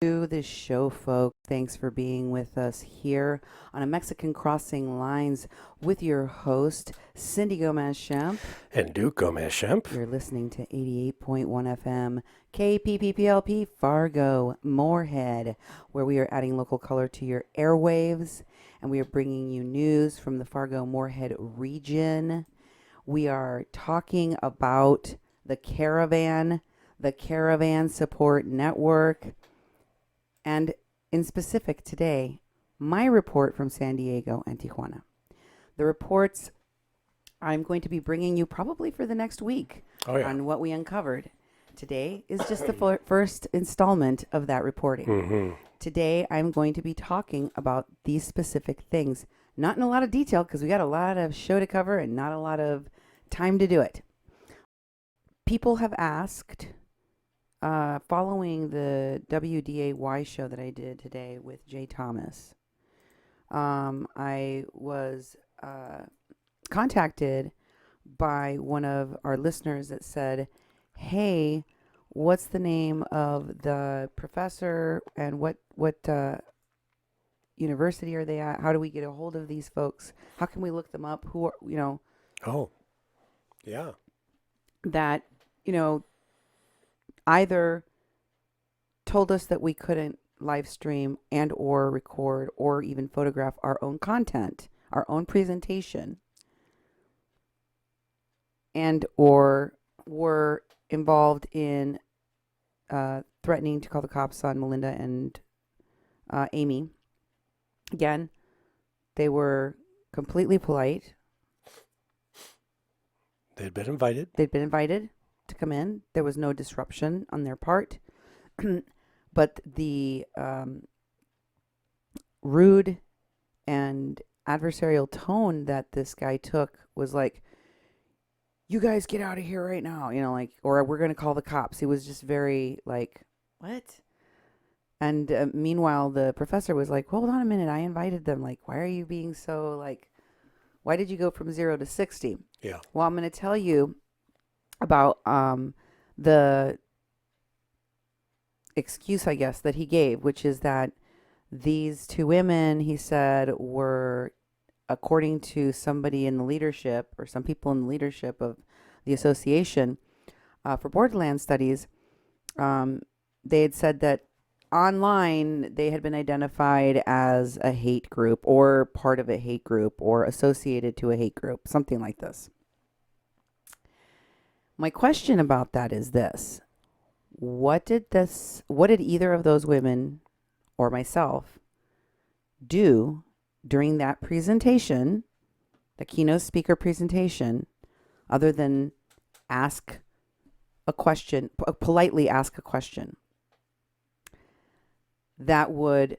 To the show, folks. Thanks for being with us here on a Mexican Crossing Lines with your host, Cindy Gomez-Schempp. And Duke Gomez-Schempp. You're listening to 88.1 FM, KPPPLP, Fargo, Moorhead, where we are adding local color to your airwaves, and we are bringing you news from the Fargo-Moorhead region. We are talking about the Caravan Support Network, and in specific today, my report from San Diego and Tijuana. The reports I'm going to be bringing you probably for the next week on what we uncovered. Today is just the first installment of that reporting. Mm-hmm. Today, I'm going to be talking about these specific things, not in a lot of detail because we got a lot of show to cover and not a lot of time to do it. People have asked, following the WDAY show that I did today with Jay Thomas, I was contacted by one of our listeners that said, hey, what's the name of the professor and what university are they at? How do we get a hold of these folks? How can we look them up? Who are, Oh, yeah. that, either told us that we couldn't live stream and or record or even photograph our own content, our own presentation, and or were involved in threatening to call the cops on Melinda and Amy. Again, they were completely polite. They'd been invited. They'd been invited to come in. There was no disruption on their part. But the rude and adversarial tone that this guy took was like, you guys get out of here right now, or we're going to call the cops. He was just very like, what? And meanwhile, the professor was like, hold on a minute. I invited them. Like, why are you being so like, why did you go from 0 to 60? Yeah. Well, I'm going to tell you about the excuse, I guess, that he gave, which is that these two women, he said, were, according to somebody in the leadership or some people in the leadership of the association for Borderland studies, they had said that online they had been identified as a hate group or part of a hate group or associated to a hate group, something like this. My question about that is this. What did either of those women or myself do during that presentation, the keynote speaker presentation, other than ask a question, politely ask a question that would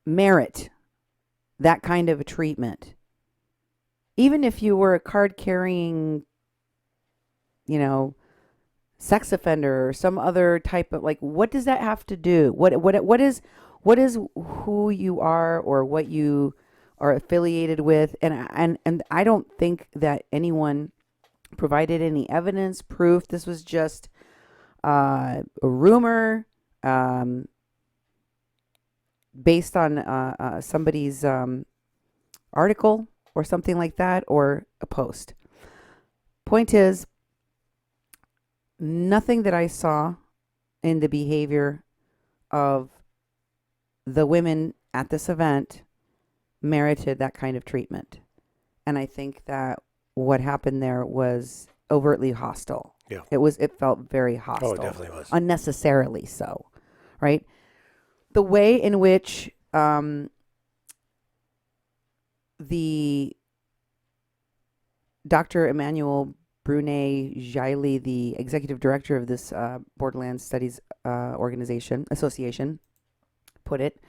merit that kind of a treatment? Even if you were a card-carrying, sex offender or some other type of, like, what does that have to do? What is who you are or what you are affiliated with? And I don't think that anyone provided any evidence, proof. This was just a rumor based on somebody's article or something like that, or a post. Point is, nothing that I saw in the behavior of the women at this event merited that kind of treatment. And I think that what happened there was overtly hostile. Yeah. It felt very hostile. Oh, it definitely was. Unnecessarily so, right? The way in which the Dr. Emmanuel Brunet-Jailly, the executive director of this Borderland Studies association, put it,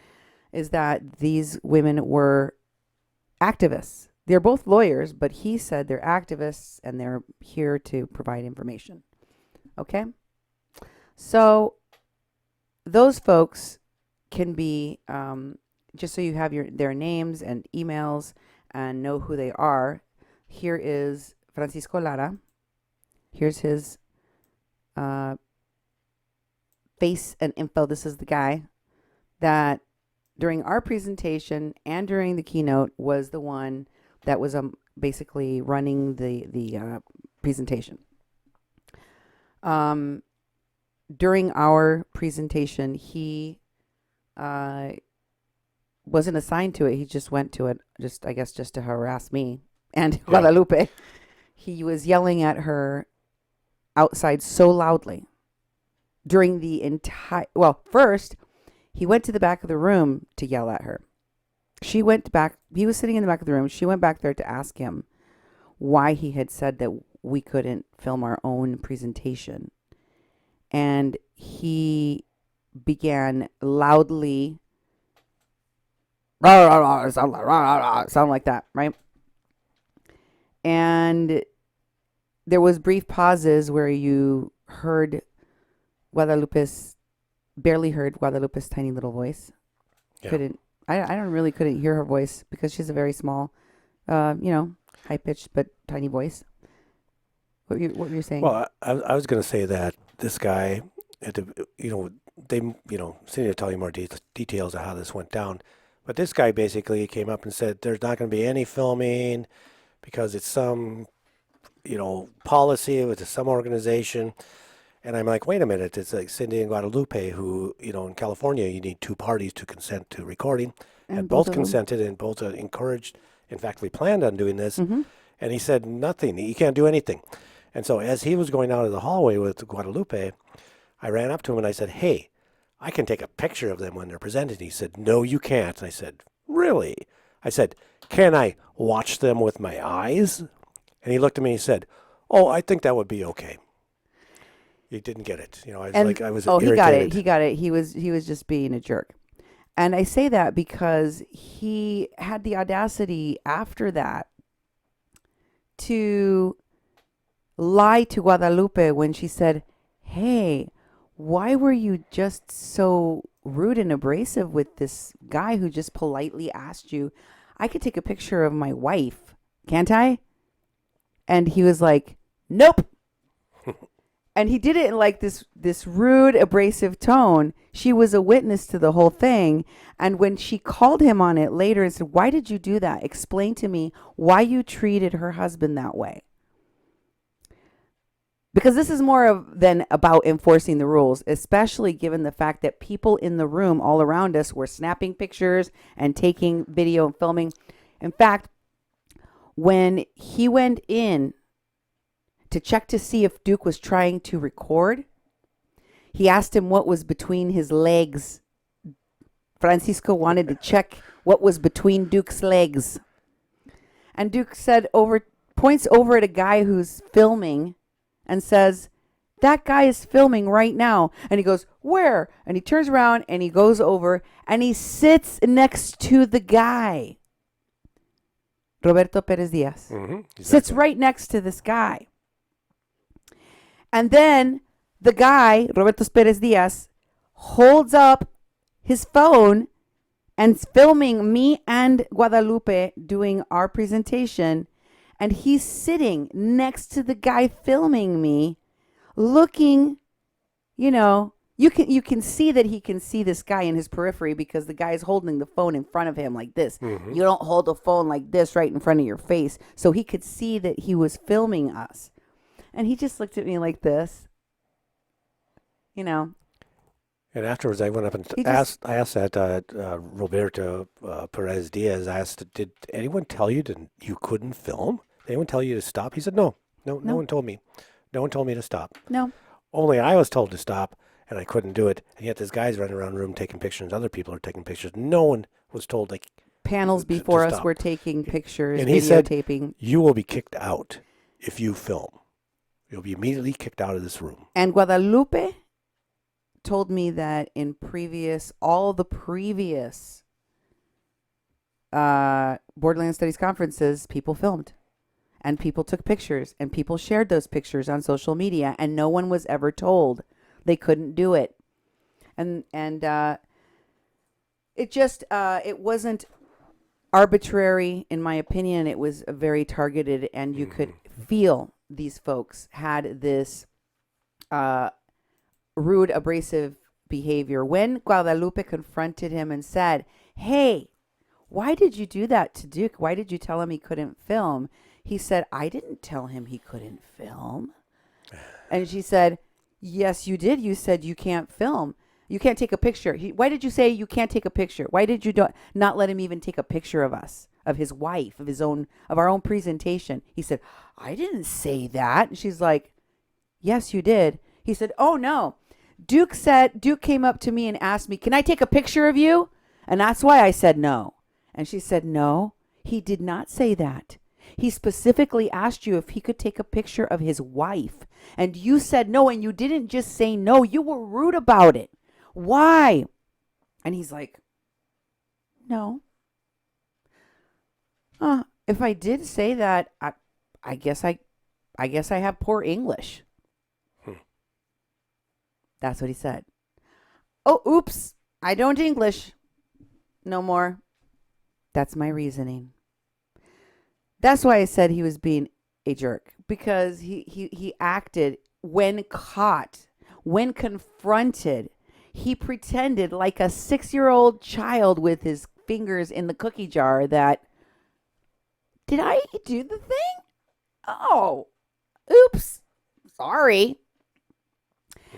is that these women were activists. They're both lawyers, but he said they're activists and they're here to provide information. Okay? So those folks can be, just so you have their names and emails and know who they are, here is Francisco Lara. Here's his face and info. This is the guy that during our presentation and during the keynote was the one that was basically running the presentation. During our presentation, he wasn't assigned to it. He just went to it, just to harass me and Guadalupe. He was yelling at her outside so loudly during the entire. Well, first he went to the back of the room to yell at her. She went back. He was sitting in the back of the room. She went back there to ask him why he had said that we couldn't film our own presentation. And he began loudly, sound like that, right? And there was brief pauses where you barely heard Guadalupe's tiny little voice. Yeah. I couldn't hear her voice because she's a very small, high pitched but tiny voice. What were you saying? Well, I was going to say that this guy, Cindy will tell you more details of how this went down. But this guy basically came up and said there's not going to be any filming because it's some, policy with some organization. And I'm like, wait a minute, it's like Cindy and Guadalupe who, in California, you need two parties to consent to recording. And both consented and both encouraged. In fact, we planned on doing this. Mm-hmm. And he said nothing. He can't do anything. And so as he was going out of the hallway with Guadalupe, I ran up to him and I said, hey, I can take a picture of them when they're presented. He said, no, you can't. And I said, really? I said, can I watch them with my eyes? And he looked at me and he said, oh, I think that would be okay. He didn't get it. I was irritated. He got it. He was just being a jerk. And I say that because he had the audacity after that to lie to Guadalupe when she said, hey, why were you just so rude and abrasive with this guy who just politely asked you, I could take a picture of my wife, can't I? And he was like, nope. And he did it in like this rude, abrasive tone. She was a witness to the whole thing. And when she called him on it later and said, why did you do that? Explain to me why you treated her husband that way. Because this is more than about enforcing the rules, especially given the fact that people in the room all around us were snapping pictures and taking video and filming. In fact, when he went in to check to see if Duke was trying to record, he asked him what was between his legs. Francisco wanted to check what was between Duke's legs. And Duke points over at a guy who's filming and says, that guy is filming right now. And he goes, where? And he turns around and he goes over and he sits next to the guy. Roberto Perez Diaz. Mm-hmm, exactly. Sits right next to this guy. And then the guy, Roberto Perez Diaz, holds up his phone and filming me and Guadalupe doing our presentation. And he's sitting next to the guy filming me, looking, you can see that he can see this guy in his periphery because the guy is holding the phone in front of him like this. Mm-hmm. You don't hold a phone like this right in front of your face. So he could see that he was filming us. And he just looked at me like this, And afterwards, I went up and asked that Roberto Perez Diaz asked, did anyone tell you you couldn't film? Did anyone tell you to stop? He said, no one told me. No one told me to stop. No. Only I was told to stop, and I couldn't do it. And yet this guy's running around the room taking pictures. Other people are taking pictures. No one was told, panels before us were taking pictures, and he videotaping. Said, you will be kicked out if you film. You'll be immediately kicked out of this room. And Guadalupe told me that in all the previous Borderland Studies conferences, people filmed and people took pictures and people shared those pictures on social media and no one was ever told they couldn't do it. And it wasn't arbitrary, in my opinion. It was very targeted, and you could feel these folks had this rude, abrasive behavior. When Guadalupe confronted him and said, "Hey, why did you do that to Duke? Why did you tell him he couldn't film?" He said, "I didn't tell him he couldn't film." And she said, "Yes, you did. You said you can't film. You can't take a picture. Why did you say you can't take a picture? Why did you not let him even take a picture of us, of his wife, of our own presentation?" He said, "I didn't say that." And she's like, "Yes, you did." He said, "Oh, no. Duke came up to me and asked me, 'Can I take a picture of you?' And that's why I said no." And she said, "No, he did not say that. He specifically asked you if he could take a picture of his wife. And you said no, and you didn't just say no. You were rude about it. Why?" And he's like, "No. If I did say that, I guess I have poor English." That's what he said. "Oh, oops. I don't English no more." That's my reasoning. That's why I said he was being a jerk, because he acted when caught, when confronted. He pretended like a 6-year-old child with his fingers in the cookie jar that, "Did I do the thing? Oh, oops. Sorry."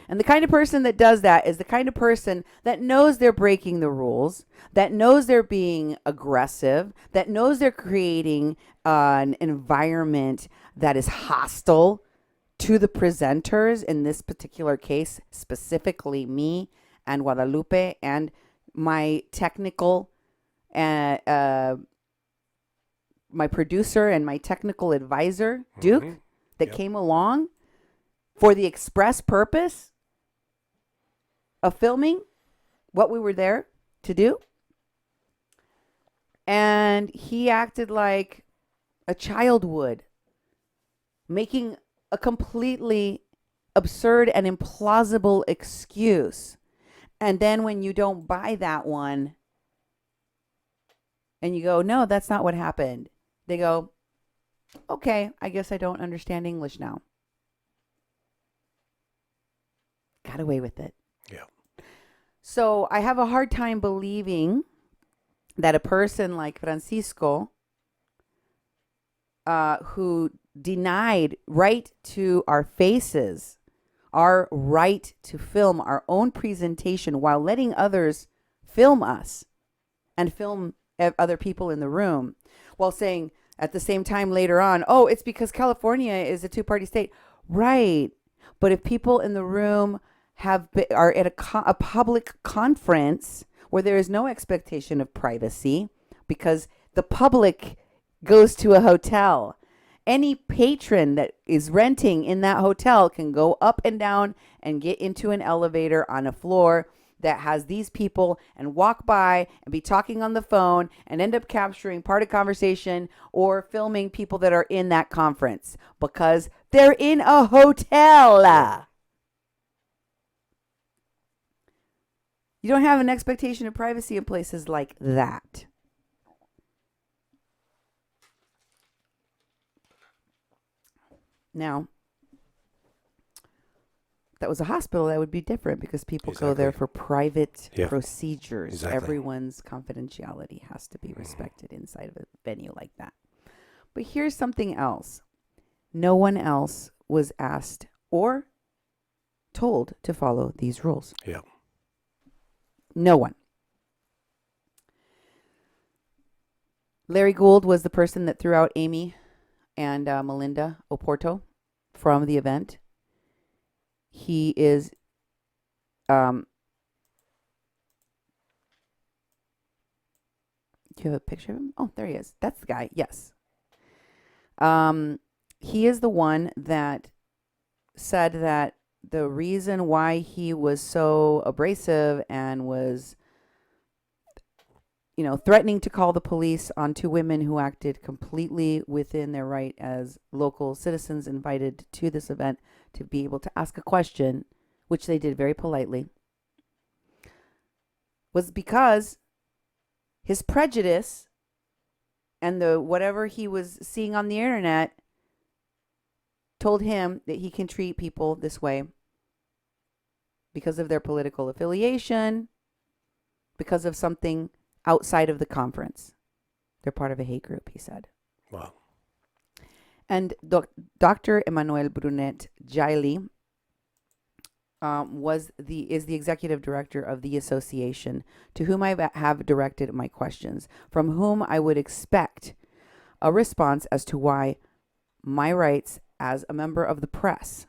And the kind of person that does that is the kind of person that knows they're breaking the rules, that knows they're being aggressive, that knows they're creating an environment that is hostile to the presenters, in this particular case, specifically me and Guadalupe and my technical, my producer and my technical advisor, Duke, that came along for the express purpose of filming what we were there to do. And he acted like a child would, making a completely absurd and implausible excuse. And then when you don't buy that one and you go, "No, that's not what happened," they go, "Okay, I guess I don't understand English now." Got away with it. Yeah. So I have a hard time believing that a person like Francisco, who denied right to our faces, our right to film our own presentation while letting others film us and film other people in the room, while saying at the same time later on, "Oh, it's because California is a two-party state." Right. But if people in the room are at a public conference where there is no expectation of privacy, because the public goes to a hotel, any patron that is renting in that hotel can go up and down and get into an elevator on a floor that has these people and walk by and be talking on the phone and end up capturing part of conversation or filming people that are in that conference because they're in a hotel. You don't have an expectation of privacy in places like that. Now, if that was a hospital, that would be different because people go there for private procedures. Exactly. Everyone's confidentiality has to be respected inside of a venue like that. But here's something else. No one else was asked or told to follow these rules. Yeah. No one. Larry Gould was the person that threw out Amy and Melinda Oporto from the event. He is do you have a picture of him? Oh, there he is. That's the guy. Yes. He is the one that said that the reason why he was so abrasive and was, threatening to call the police on two women who acted completely within their right as local citizens invited to this event to be able to ask a question, which they did very politely, was because his prejudice and the whatever he was seeing on the internet told him that he can treat people this way because of their political affiliation, because of something outside of the conference. They're part of a hate group, he said. Wow. And Dr. Emmanuel Brunet-Jailly is the executive director of the association, to whom I have directed my questions, from whom I would expect a response as to why my rights as a member of the press.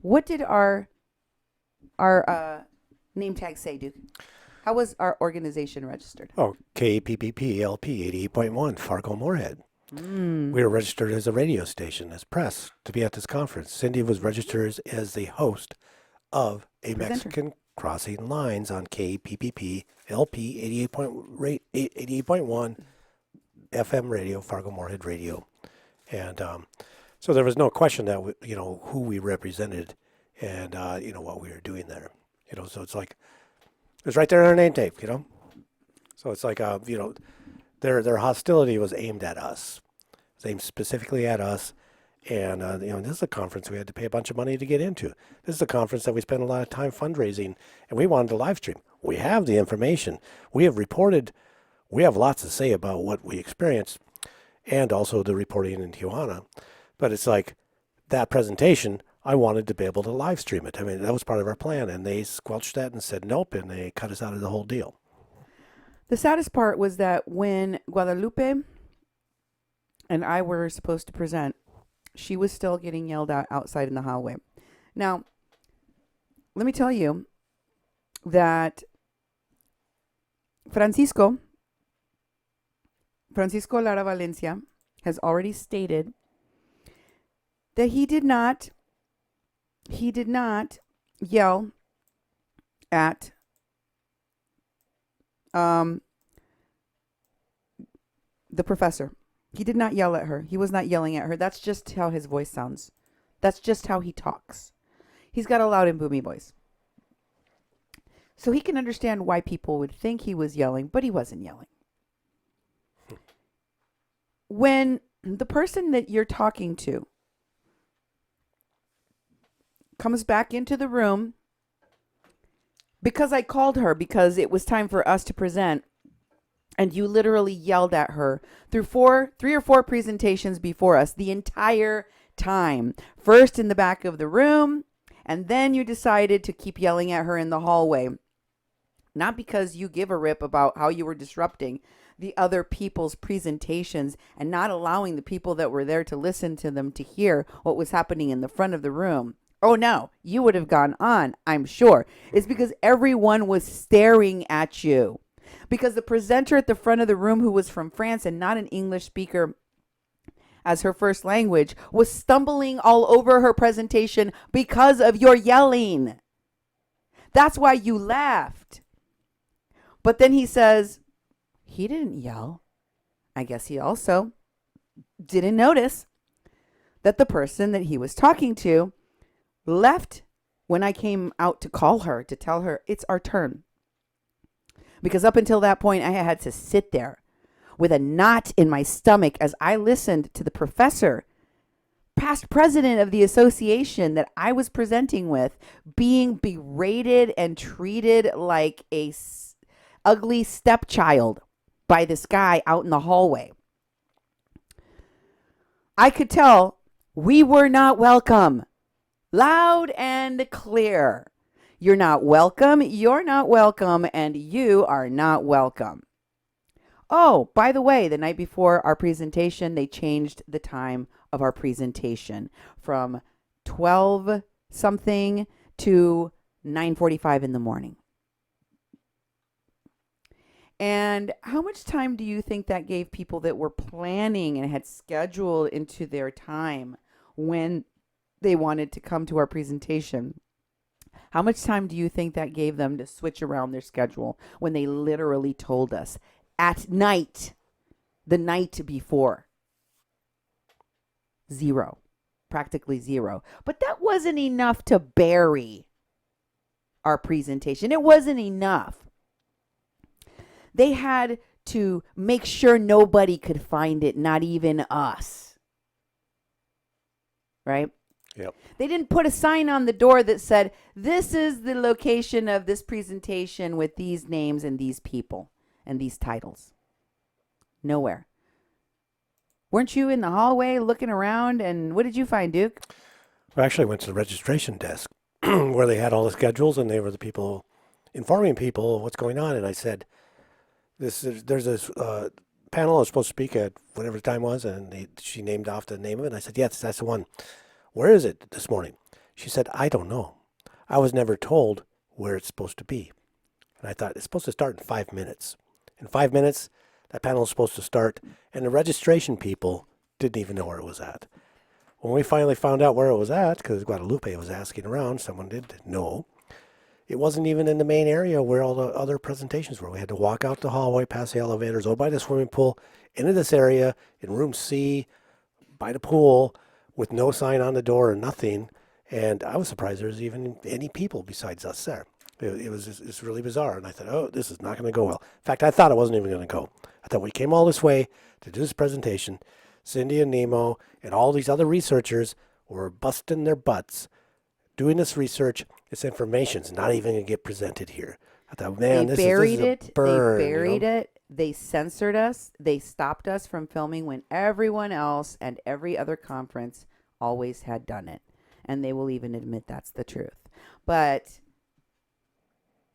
What did our name tag say, Duke? How was our organization registered? Oh, KPPP LP 88.1 Fargo Moorhead. We were registered as a radio station, as press, to be at this conference. Cindy was registered as the host of a Presenter. Mexican Crossing Lines on KPPP LP 88.1 FM radio, Fargo Moorhead radio. And so there was no question that, who we represented and, what we were doing there. So it's like, it was right there on our name tape, So it's like, their hostility was aimed at us. It was aimed specifically at us. And, this is a conference we had to pay a bunch of money to get into. This is a conference that we spent a lot of time fundraising, and we wanted to live stream. We have the information. We have reported. We have lots to say about what we experienced and also the reporting in Tijuana. But it's like that presentation, I wanted to be able to live stream it. I mean, that was part of our plan, and they squelched that and said nope, and they cut us out of the whole deal. The saddest part was that when Guadalupe and I were supposed to present, she was still getting yelled at outside in the hallway. Now, let me tell you that Francisco Lara-Valencia has already stated that he did not yell at the professor. He did not yell at her. He was not yelling at her. That's just how his voice sounds. That's just how he talks. He's got a loud and boomy voice. So he can understand why people would think he was yelling, but he wasn't yelling. When the person that you're talking to comes back into the room, because I called her because it was time for us to present, and you literally yelled at her through 3 or 4 presentations before us the entire time. First in the back of the room, and then you decided to keep yelling at her in the hallway. Not because you give a rip about how you were disrupting the other people's presentations and not allowing the people that were there to listen to them to hear what was happening in the front of the room. Oh no, you would have gone on, I'm sure. It's because everyone was staring at you. Because the presenter at the front of the room, who was from France and not an English speaker as her first language, was stumbling all over her presentation because of your yelling. That's why you left. But then he says, he didn't yell. I guess he also didn't notice that the person that he was talking to left when I came out to call her, to tell her it's our turn. Because up until that point, I had to sit there with a knot in my stomach as I listened to the professor, past president of the association that I was presenting with, being berated and treated like a ugly stepchild by this guy out in the hallway. I could tell we were not welcome. Loud and clear. You're not welcome, you're not welcome, and you are not welcome. Oh, by the way, the night before our presentation, they changed the time of our presentation from 12 something to 9:45 in the morning. And how much time do you think that gave people that were planning and had scheduled into their time when they wanted to come to our presentation? How much time do you think that gave them to switch around their schedule when they literally told us at night, the night before? 0, practically 0. But that wasn't enough to bury our presentation. It wasn't enough. They had to make sure nobody could find it, not even us. Right? Yep. They didn't put a sign on the door that said, this is the location of this presentation with these names and these people and these titles. Nowhere. Weren't you in the hallway looking around, and what did you find, Duke? I actually went to the registration desk where they had all the schedules, and they were the people informing people of what's going on. And I said, there's this panel I was supposed to speak at whatever the time was, and she named off the name of it. And I said, yes, that's the one. Where is it this morning? She said, I don't know. I was never told where it's supposed to be. And I thought, it's supposed to start in 5 minutes. In 5 minutes, that panel is supposed to start, and the registration people didn't even know where it was at. When we finally found out where it was at, because Guadalupe was asking around, someone did know, it wasn't even in the main area where all the other presentations were. We had to walk out the hallway, past the elevators, over by the swimming pool, into this area, in room C, by the pool, with no sign on the door or nothing. And I was surprised there was even any people besides us there. It's really bizarre. And I thought, oh, this is not going to go well. In fact, I thought it wasn't even going to go. I thought we came all this way to do this presentation. Cindy and Nemo and all these other researchers were busting their butts doing this research. This information's not even going to get presented here. I thought, man, this is a burn. They buried it. They censored us. They stopped us from filming when everyone else and every other conference always had done it. And they will even admit that's the truth. But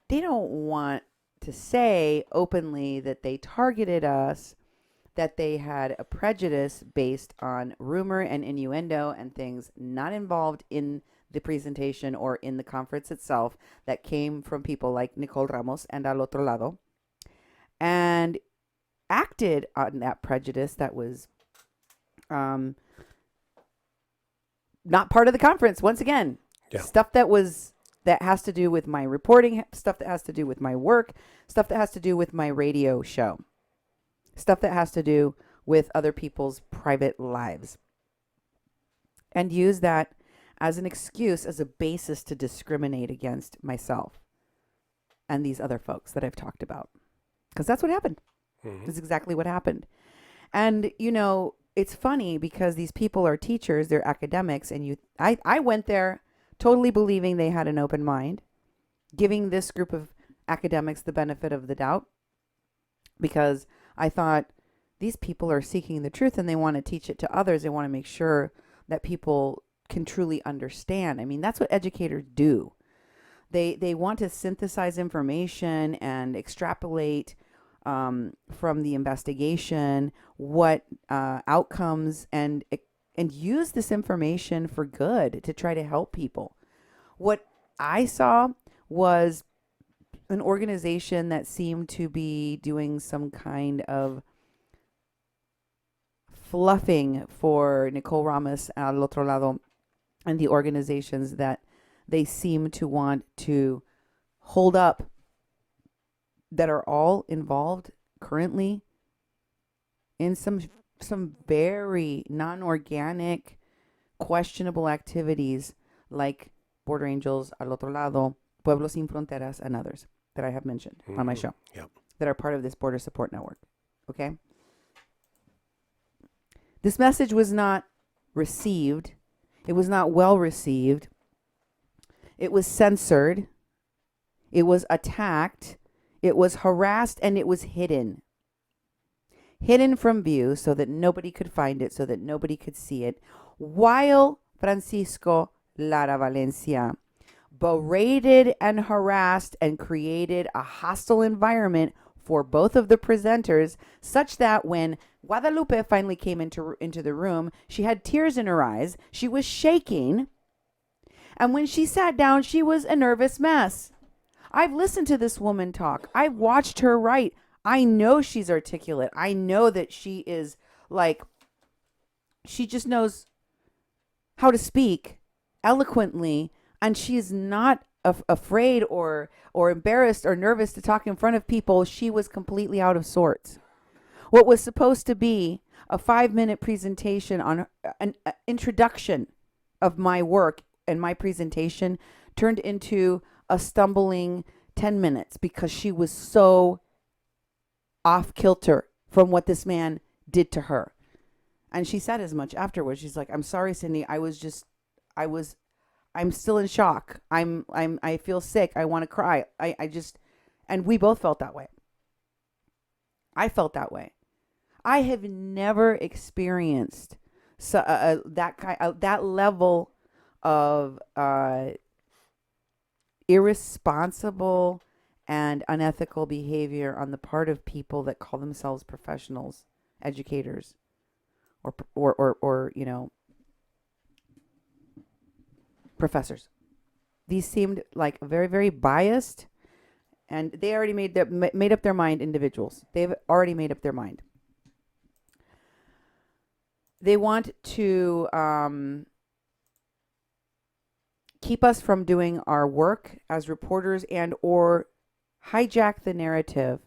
they don't want to say openly that they targeted us, that they had a prejudice based on rumor and innuendo and things not involved in the presentation or in the conference itself, that came from people like Nicole Ramos and Al Otro Lado, and acted on that prejudice that was not part of the conference. Once again, stuff that has to do with my reporting, stuff that has to do with my work, stuff that has to do with my radio show, stuff that has to do with other people's private lives, and use that as an excuse, as a basis to discriminate against myself and these other folks that I've talked about. Because that's what happened. Mm-hmm. That's exactly what happened. And, you know, it's funny because these people are teachers, they're academics, and I went there totally believing they had an open mind, giving this group of academics the benefit of the doubt, because I thought these people are seeking the truth and they want to teach it to others. They want to make sure that people can truly understand. I mean, that's what educators do. They want to synthesize information and extrapolate from the investigation what outcomes, and use this information for good to try to help people. What I saw was an organization that seemed to be doing some kind of fluffing for Nicole Ramos Al Otro Lado and the organizations that they seem to want to hold up, that are all involved currently in some very non-organic, questionable activities like Border Angels, Al Otro Lado, Pueblos Sin Fronteras, and others that I have mentioned on my show, that are part of this border support network. Okay? This message was not received. It was not well received. It was censored. It was attacked. It was harassed, and it was hidden. Hidden from view so that nobody could find it, so that nobody could see it, while Francisco Lara-Valencia berated and harassed and created a hostile environment for both of the presenters, such that when Guadalupe finally came into the room, she had tears in her eyes. She was shaking. And when she sat down, she was a nervous mess. I've listened to this woman talk. I've watched her write. I know she's articulate. I know that she is she just knows how to speak eloquently, and she is not afraid or embarrassed or nervous to talk in front of people. She was completely out of sorts. What was supposed to be a 5-minute presentation on an introduction of my work and my presentation turned into a stumbling 10 minutes because she was so off kilter from what this man did to her. And she said as much afterwards. She's like, I'm sorry, Cindy. I was just I'm still in shock. I feel sick. I want to cry. I just, and we both felt that way. I felt that way. I have never experienced that level of irresponsible and unethical behavior on the part of people that call themselves professionals, educators, or professors. These seemed like very, very biased, and they already made up their mind. Individuals, they've already made up their mind. They want to keep us from doing our work as reporters and or hijack the narrative